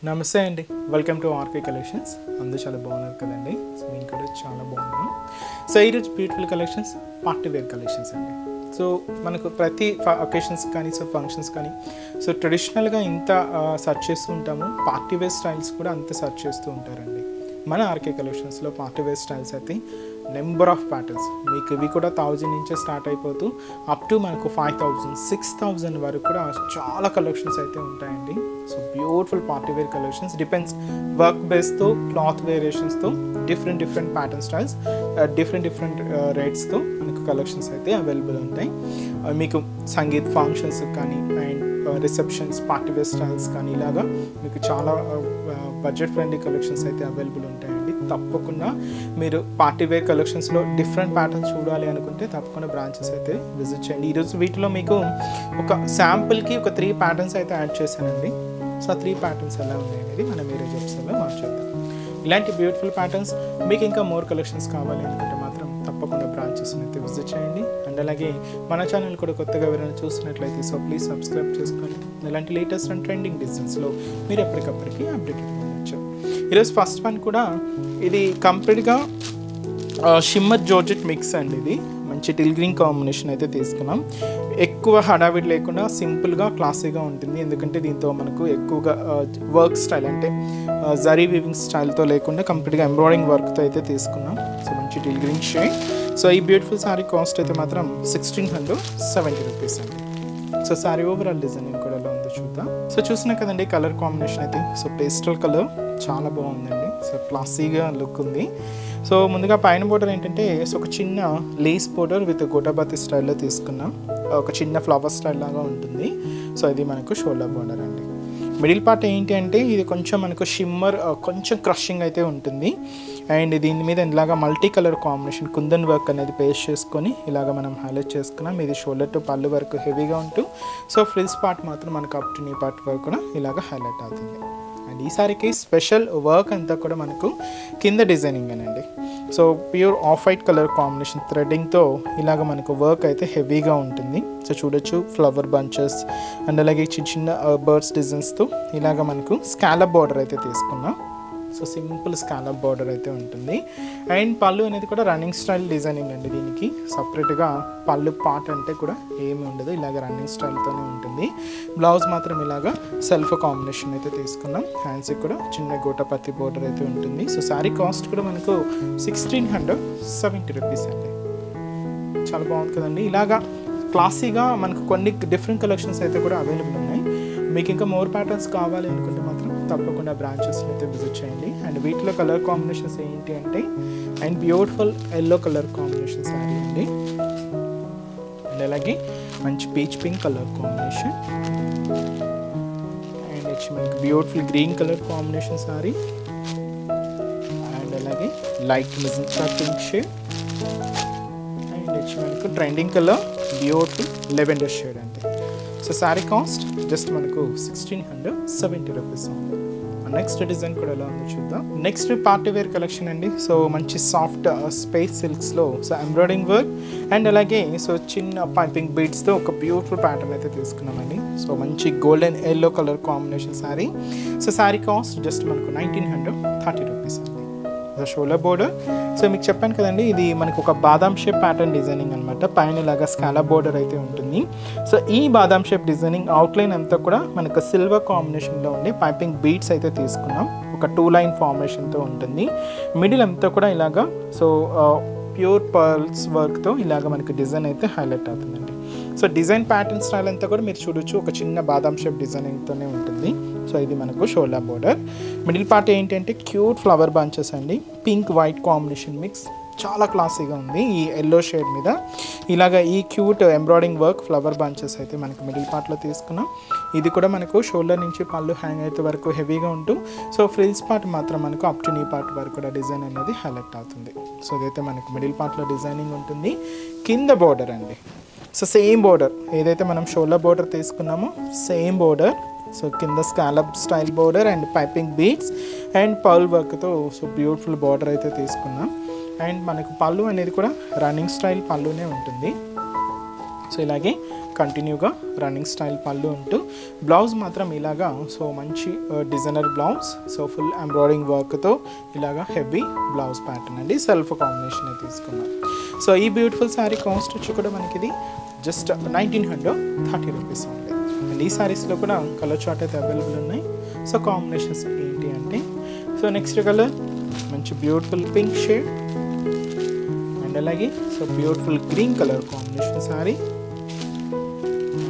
నమస్తే అండి, welcome to RK collections. అందరూ చాలా బాగున్నారు కదండి. సో నేను కూడా చాలా బాగున్నాను. సో ఈరోజు beautiful collections, party wear collections అండి. సో మనకు ప్రతి అకేషన్స్ కానీ ఫంక్షన్స్ కానీ ట్రెడిషనల్గా ఇంత సెర్చ్ చేస్తూ ఉంటాము, పార్టీ వేర్ స్టైల్స్ కూడా అంత సెర్చ్ చేస్తూ ఉంటారండి. మన ఆర్కే కలెక్షన్స్లో పార్టీ వేర్ స్టైల్స్ అయితే నెంబర్ ఆఫ్ ప్యాటర్న్స్ మీకు ఇవి కూడా 1000 నుంచే స్టార్ట్ అయిపోతూ అప్ టు మనకు 5000, 6000 వరకు కూడా చాలా కలెక్షన్స్ అయితే ఉంటాయండి. So beautiful party wear collections, depends work బేస్తో, క్లాత్ వేరియేషన్స్తో, డిఫరెంట్ ప్యాటర్న్ స్టైల్స్, డిఫరెంట్ రేట్స్తో మనకు కలెక్షన్స్ అయితే అవైలబుల్ ఉంటాయి. మీకు సంగీత్ ఫంక్షన్స్ కానీ and receptions, party wear styles కానీ ఇలాగా మీకు చాలా బడ్జెట్ ఫ్రెండ్లీ కలెక్షన్స్ అయితే అవైలబుల్ ఉంటాయండి. తప్పకుండా మీరు పార్టీ వేర్ కలెక్షన్స్లో డిఫరెంట్ ప్యాటర్న్స్ చూడాలి అనుకుంటే తప్పకుండా బ్రాంచెస్ అయితే విజిట్ చేయండి. ఈరోజు వీటిలో మీకు ఒక శాంపుల్కి ఒక 3 ప్యాటర్న్స్ అయితే యాడ్ చేశానండి. సో ఆ 3 ప్యాటర్న్స్ ఎలా ఉన్నాయి అనేది మనం ఈరోజు ఎపిసోడ్లో మార్చేద్దాం. ఇలాంటి బ్యూటిఫుల్ ప్యాటర్న్స్ మీకు ఇంకా మోర్ కలెక్షన్స్ కావాలి అనుకుంటే మాత్రం తప్పకుండా బ్రాంచెస్ని అయితే విజిట్ చేయండి. అండ్ అలాగే మన ఛానల్ కూడా కొత్తగా ఎవరైనా చూస్తున్నట్లయితే సో ప్లీజ్ సబ్స్క్రైబ్ చేసుకోండి. ఇలాంటి లేటెస్ట్ అండ్ ట్రెండింగ్ డిజైన్స్లో మీరు ఎప్పటికప్పటికి అప్డేట్ అవ్వచ్చు. ఈరోజు ఫస్ట్ వన్ కూడా ఇది కంప్లీట్గా షిమ్మర్ జార్జెట్ మిక్స్ అండి. ఇది మంచి టిల్ గ్రీన్ కాంబినేషన్ అయితే తీసుకున్నాం. ఎక్కువ హడావిడి లేకుండా సింపుల్గా క్లాసీగా ఉంటుంది, ఎందుకంటే దీంతో మనకు ఎక్కువగా వర్క్ స్టైల్ అంటే జరీ వీవింగ్ స్టైల్తో లేకుండా కంప్లీట్గా ఎంబ్రాయిడింగ్ వర్క్తో అయితే తీసుకున్నాం. సో మంచి టిల్ గ్రీన్ షేడ్. సో ఈ బ్యూటిఫుల్ శారీ కాస్ట్ అయితే మాత్రం 1670 రూపీస్ అండి. సో శారీ ఓవరాల్ డిజైనింగ్ కూడా ఎలా ఉందో చూద్దాం. సో చూసినా కదండి కలర్ కాంబినేషన్ అయితే సో పేస్టల్ కలర్ చాలా బాగుందండి. సో క్లాసీగా లుక్ ఉంది. సో ముందుగా పైన బోర్డర్ ఏంటంటే సో ఒక చిన్న లేస్ బోర్డర్ విత్ గోటాబాతి స్టైల్లో తీసుకున్నాం. ఒక చిన్న ఫ్లవర్ స్టైల్ లాగా ఉంటుంది. సో ఇది మనకు షోల్డర్ బోర్డర్ అండి. మిడిల్ పార్ట్ ఏంటి అంటే ఇది కొంచెం మనకు షిమ్మర్, కొంచెం క్రషింగ్ అయితే ఉంటుంది. అండ్ దీని మీద ఇలాగా multi colour combination kundan work అనేది పేస్ట్ చేసుకొని ఇలాగ మనం హైలైట్ చేసుకున్నాం. ఇది షోల్డర్ టు పళ్ళు వరకు హెవీగా ఉంటూ సో ఫ్రిల్స్ పార్ట్ మాత్రం మనకు అప్ టు నీ పార్ట్ వరకు కూడా ఇలాగ హైలైట్ అవుతుంది. అండ్ ఈసారికి స్పెషల్ వర్క్ అంతా కూడా మనకు కింద డిజైనింగ్ అనండి. So pure off white colour combination థ్రెడ్డింగ్తో ఇలాగ మనకు వర్క్ అయితే హెవీగా ఉంటుంది. సో చూడొచ్చు ఫ్లవర్ బంచెస్ అండ్ అలాగే చిన్న బర్డ్స్ డిజైన్స్తో ఇలాగ మనకు స్కాలప్ బార్డర్ అయితే తీసుకున్నాం. సో సింపుల్ స్కాలప్ బార్డర్ అయితే ఉంటుంది. అండ్ పళ్ళు అనేది కూడా రన్నింగ్ స్టైల్ డిజైనింగ్ అండి. దీనికి సపరేట్గా పళ్ళు పార్ట్ అంటే కూడా ఏమి ఉండదు, ఇలాగ రన్నింగ్ స్టైల్తోనే ఉంటుంది. బ్లౌజ్ మాత్రం ఇలాగ సెల్ఫ్ కాంబినేషన్ అయితే తీసుకున్నాం. హ్యాండ్స్కి కూడా చిన్న గోటపత్తి బార్డర్ అయితే ఉంటుంది. సో శారీ కాస్ట్ కూడా మనకు 1670 రూపీస్ అండి. చాలా బాగుంది కదండి. ఇలాగా క్లాసీగా మనకు కొన్ని డిఫరెంట్ కలెక్షన్స్ అయితే కూడా అవైలబుల్ ఉన్నాయి. మీకు ఇంకా మోర్ ప్యాటర్న్స్ కావాలి అనుకుంటే మాత్రం తప్పకుండా బ్రాంచెస్ అయితే విజిట్ చేయండి. అండ్ వీటిలో కలర్ కాంబినేషన్స్ ఏంటి అంటే and beautiful yellow colour combination sari అండి. అండ్ అలాగే మంచి peach pink colour combination and వచ్చి మనకి beautiful green colour combination sari and అలాగే light magenta pink shade and వచ్చి మనకు trending colour beautiful lavender shade అండి. సో శారీ కాస్ట్ జస్ట్ మనకు 1670 రూపీస్ ఉంది. నెక్స్ట్ డిజైన్ కూడా ఎలా ఉందో చూద్దాం. నెక్స్ట్ పార్టీ వేర్ కలెక్షన్ అండి. సో మంచి సాఫ్ట్ స్పేస్ సిల్క్స్లో సో ఎంబ్రాయిడింగ్ వర్క్ అండ్ అలాగే సో చిన్న పైపింగ్ బీడ్స్తో ఒక బ్యూటిఫుల్ ప్యాటర్న్ అయితే తీసుకున్నామండి. సో మంచి golden yellow colour combination sari. So sari cost just మనకు 1930 రూపీస్ అండి. Shoulder border. సో మీకు చెప్పాను కదండి ఇది మనకు ఒక బాదాం షేప్ ప్యాటర్న్ డిజైనింగ్ అనమాట. పైన ఇలాగా స్కాలప్ బోర్డర్ అయితే ఉంటుంది. సో ఈ బాదాం షేప్ డిజైనింగ్ అవుట్లైన్ అంతా కూడా మనకు సిల్వర్ కాంబినేషన్లో ఉండి పైపింగ్ బీడ్స్ అయితే తీసుకున్నాం. ఒక 2 లైన్ ఫార్మేషన్తో ఉంటుంది. మిడిల్ అంతా కూడా ఇలాగా సో ప్యూర్ పర్ల్స్ వర్క్తో ఇలాగ మనకు డిజైన్ అయితే హైలైట్ అవుతుందండి. సో డిజైన్ ప్యాటర్న్ స్టైల్ అంతా కూడా మీరు చూడొచ్చు ఒక చిన్న బాదాం షేప్ డిజైనింగ్తోనే ఉంటుంది. సో ఇది మనకు షోల్డర్ బోర్డర్. మిడిల్ పార్ట్ ఏంటి అంటే క్యూట్ ఫ్లవర్ బంచెస్ అండి. పింక్ వైట్ కాంబినేషన్ మిక్స్ చాలా క్లాసీగా ఉంది. ఈ ఎల్లో షేడ్ మీద ఇలాగ ఈ cute embroidering work flower bunches అయితే మనకు మిడిల్ పార్ట్లో తీసుకున్నాం. ఇది కూడా మనకు షోల్డర్ నుంచి పళ్ళు హ్యాంగ్ అయితే వరకు హెవీగా ఉంటూ సో ఫ్రిల్స్ పార్ట్ మాత్రం మనకు అప్ టు నీ పార్ట్ వరకు కూడా డిజైన్ అనేది హైలైట్ అవుతుంది. సో ఇదైతే మనకు మిడిల్ పార్ట్లో డిజైనింగ్ ఉంటుంది. కింద బోర్డర్ అండి. సో సేమ్ బోర్డర్ ఏదైతే మనం షోల్డర్ బోర్డర్ తీసుకున్నామో సేమ్ బోర్డర్. సో కింద scallop style border and piping beads and pearl వర్క్తో సో బ్యూటిఫుల్ బోర్డర్ అయితే తీసుకున్నాం. అండ్ మనకు పళ్ళు అనేది కూడా రన్నింగ్ స్టైల్ పళ్ళునే ఉంటుంది. సో ఇలాగే కంటిన్యూగా రన్నింగ్ స్టైల్ పళ్ళు ఉంటూ బ్లౌజ్ మాత్రం ఇలాగా సో మంచి designer blouse so full embroidering వర్క్తో ఇలాగా హెవీ బ్లౌజ్ ప్యాటర్న్ అండి సెల్ఫ్ కాంబినేషన్ తీసుకున్నాం. సో ఈ బ్యూటిఫుల్ శారీ కాస్ట్ వచ్చి కూడా మనకి ఇది జస్ట్ 1930 రూపీస్ ఉంది. అండ్ ఈ శారీస్లో కూడా కలర్ చార్ట్ అయితే అవైలబుల్ ఉన్నాయి. సో కాంబినేషన్స్ ఏంటి అంటే సో నెక్స్ట్ కలర్ మంచి బ్యూటిఫుల్ పింక్ షేడ్ అండ్ అలాగే so beautiful green colour combination sari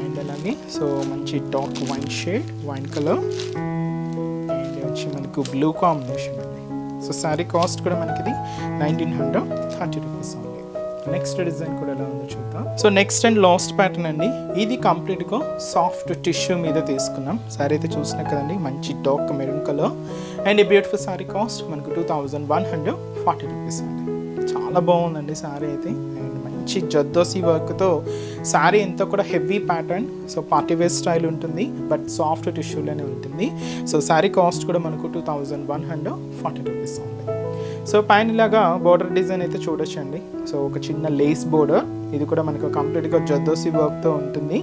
and అలాగే సో మంచి dark wine shade wine colour and వచ్చి మనకు బ్లూ కాంబినేషన్ అండి. సో శారీ కాస్ట్ కూడా మనకి ఇది 1930 రూపీస్ ఉంది. నెక్స్ట్ డిజైన్ కూడా ఎలా ఉందో చూద్దాం. So next and last pattern అండి. ఇది కంప్లీట్గా సాఫ్ట్ టిష్యూ మీద తీసుకున్నాం. శారీ అయితే చూసినా కదండి మంచి డార్క్ మెరూన్ కలర్ అండ్ ఈ బ్యూటిఫుల్ శారీ కాస్ట్ మనకు 2140 రూపీస్ అండి. చాలా బాగుందండి శారీ అయితే అండ్ మంచి జర్దోసి వర్క్తో శారీ అంతా కూడా heavy pattern so party wear style ఉంటుంది బట్ సాఫ్ట్ టిష్యూలోనే ఉంటుంది. సో శారీ కాస్ట్ కూడా మనకు 2140 రూపీస్ ఉంది. సో పైన ఇలాగా బోర్డర్ డిజైన్ అయితే చూడొచ్చండి. సో ఒక చిన్న లేస్ బోర్డర్ ఇది కూడా మనకు కంప్లీట్గా జర్దోసి వర్క్తో ఉంటుంది.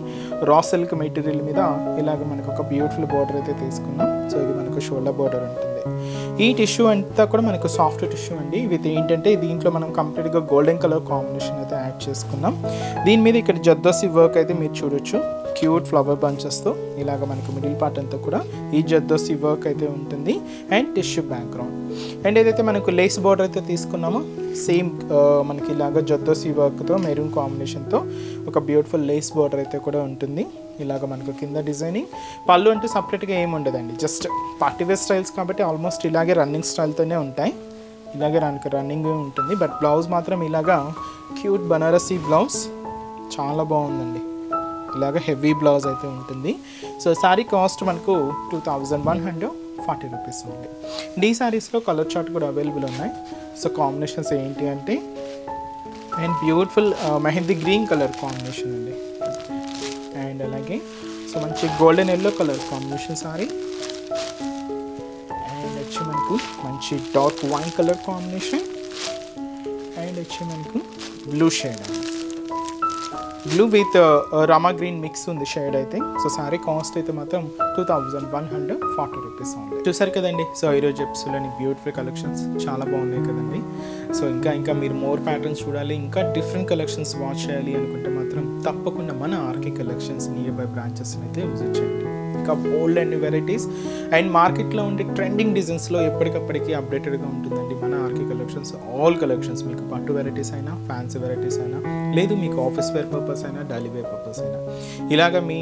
రా సిల్క్ మెటీరియల్ మీద ఇలాగ మనకు ఒక బ్యూటిఫుల్ బోర్డర్ అయితే తీసుకున్నాం. సో ఇది మనకు షోల్డర్ బోర్డర్ ఉంటుంది. ఈ టిష్యూ అంతా కూడా మనకు సాఫ్ట్ టిష్యూ అండి. విత్ ఏంటంటే దీంట్లో మనం కంప్లీట్గా గోల్డెన్ కలర్ కాంబినేషన్ అయితే యాడ్ చేసుకున్నాం. దీని మీద ఇక్కడ జర్దోసి వర్క్ అయితే మీరు చూడొచ్చు. క్యూట్ ఫ్లవర్ బంచెస్తో ఇలాగ మనకు మిడిల్ పార్ట్ అంతా కూడా ఈ జర్దోసి వర్క్ అయితే ఉంటుంది అండ్ టిష్యూ బ్యాక్గ్రౌండ్ అండ్ ఏదైతే మనకు లేస్ బార్డర్ అయితే తీసుకున్నామో సేమ్ మనకి ఇలాగ జర్దోసి వర్క్తో మెరూన్ కాంబినేషన్తో ఒక బ్యూటిఫుల్ లేస్ బార్డర్ అయితే కూడా ఉంటుంది. ఇలాగ మనకు కింద డిజైనింగ్ పళ్ళు అంటూ సపరేట్గా ఏమి ఉండదండి. జస్ట్ పార్టీవేర్ స్టైల్స్ కాబట్టి ఆల్మోస్ట్ ఇలాగే రన్నింగ్ స్టైల్తోనే ఉంటాయి. ఇలాగే రన్నింగ్ ఉంటుంది బట్ బ్లౌజ్ మాత్రం ఇలాగా క్యూట్ బనారసీ బ్లౌజ్ చాలా బాగుందండి. ఇలాగ హెవీ బ్లౌజ్ అయితే ఉంటుంది. సో శారీ కాస్ట్ మనకు 2140 రూపీస్ ఉంది. ఈ శారీస్లో కలర్ చార్ట్ కూడా అవైలబుల్ ఉన్నాయి. సో కాంబినేషన్స్ ఏంటి అంటే and beautiful mehndi green colour combination అండి అండ్ అలాగే సో మంచి golden yellow colour combination sari and వచ్చి మనకు మంచి dark wine colour combination and వచ్చి మనకు blue shade blue with Rama green mix ఉంది షేడ్ అయితే. సో శారీ కాస్ట్ అయితే మాత్రం 2140 రూపీస్ ఉంది. చూసారు కదండి. సో ఈరోజు ఎపిసోడ్లోని బ్యూటిఫుల్ కలెక్షన్స్ చాలా బాగున్నాయి కదండి. సో ఇంకా మీరు మోర్ ప్యాటర్న్స్ చూడాలి ఇంకా డిఫరెంట్ కలెక్షన్స్ వాచ్ చేయాలి అనుకుంటే మాత్రం తప్పకుండా మన ఆర్కే కలెక్షన్స్ నియర్ బై బ్రాంచెస్ని అయితే విజిట్ చేయండి. ఇంకా బోల్డ్ అండ్ వెరైటీస్ అండ్ మార్కెట్లో ఉండే ట్రెండింగ్ డిజైన్స్లో ఎప్పటికప్పటికీ అప్డేటెడ్గా ఉంటుందండి మన ఆర్కే కలెక్షన్స్. ఆల్ కలెక్షన్స్ మీకు పట్టు వెరైటీస్ అయినా ఫ్యాన్సీ వెరైటీస్ అయినా లేదు మీకు ఆఫీస్ వేర్ పర్పస్ అయినా డైలీ వేర్ పర్పస్ అయినా ఇలాగ మీ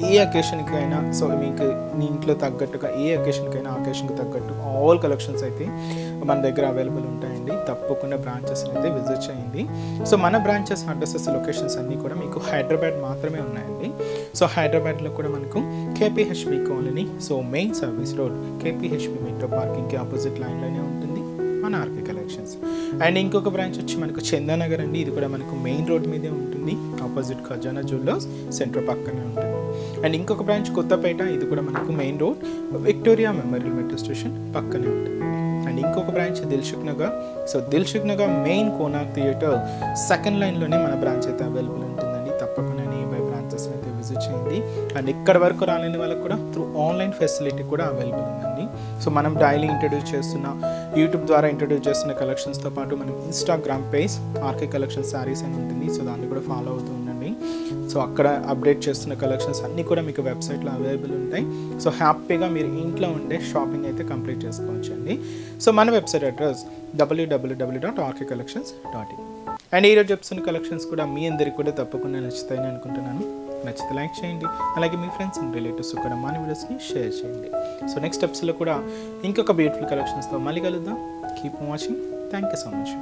ఏ అకేషన్కి అయినా సో మీకు మీ ఇంట్లో తగ్గట్టుగా ఏ అకేషన్కైనా అకేషన్కి తగ్గట్టు ఆల్ కలెక్షన్స్ అయితే మన దగ్గర అవైలబుల్ ఉంటాయండి. తప్పకుండా బ్రాంచెస్ని అయితే విజిట్ చేయండి. సో మన బ్రాంచెస్ అడ్రసెస్ లొకేషన్స్ అన్నీ కూడా మీకు హైదరాబాద్ మాత్రమే ఉన్నాయండి. సో హైదరాబాద్లో కూడా మనకు KPHB colony so main service road KPHB metro పార్కింగ్కి ఆపోజిట్ లైన్లోనే ఉంటుంది మన ఆర్కే కలెక్షన్స్. అండ్ ఇంకొక బ్రాంచ్ వచ్చి మనకు చందానగర్ అండి. ఇది కూడా మనకు మెయిన్ రోడ్ మీదే ఉంటుంది ఆపోజిట్ ఖజానా జ్యువెలర్స్ సెంటర్ పక్కనే ఉంటుంది. అండ్ ఇంకొక బ్రాంచ్ కొత్తపేట ఇది కూడా మనకు main road Victoria Memorial metro station పక్కనే ఉంటుంది. అండ్ ఇంకొక branch Dilsukh Nagar. So Dilsukh Nagar main Konark theatre second లైన్లోనే మన బ్రాంచ్ అయితే అవైలబుల్ ఉంటుందండి. తప్పకుండా నియర్ బ్రాంచెస్ అయితే విజిట్ చేయండి. అండ్ ఇక్కడ వరకు రాలేని వాళ్ళకి కూడా త్రూ ఆన్లైన్ ఫెసిలిటీ కూడా అవైలబుల్ ఉందండి. సో మనం డైలీ ఇంట్రడ్యూస్ చేస్తున్న యూట్యూబ్ ద్వారా ఇంట్రడ్యూస్ చేస్తున్న కలెక్షన్స్తో పాటు మనం Instagram page RK collection sarees అని ఉంటుంది. సో దాన్ని కూడా ఫాలో అవుతూ ఉండండి. సో అక్కడ అప్డేట్ చేస్తున్న కలెక్షన్స్ అన్నీ కూడా మీకు వెబ్సైట్లో అవైలబుల్ ఉంటాయి. సో హ్యాపీగా మీరు ఇంట్లో ఉండే షాపింగ్ అయితే కంప్లీట్ చేసుకోవచ్చు అండి. సో మన వెబ్సైట్ అడ్రస్ www.rkcollections.in. అండ్ ఈరోజు చెప్తున్న కలెక్షన్స్ కూడా మీ అందరికీ కూడా తప్పకుండా నచ్చుతాయని అనుకుంటున్నాను. నచ్చితే లైక్ చేయండి. అలాగే మీ ఫ్రెండ్స్ అండ్ రిలేటివ్స్ కూడా మన వీడియోస్ని షేర్ చేయండి. సో నెక్స్ట్ ఎపిసోడ్లో కూడా ఇంకొక బ్యూటిఫుల్ కలెక్షన్స్తో మళ్ళీ కలుద్దాం. Keep watching. Thank you so much.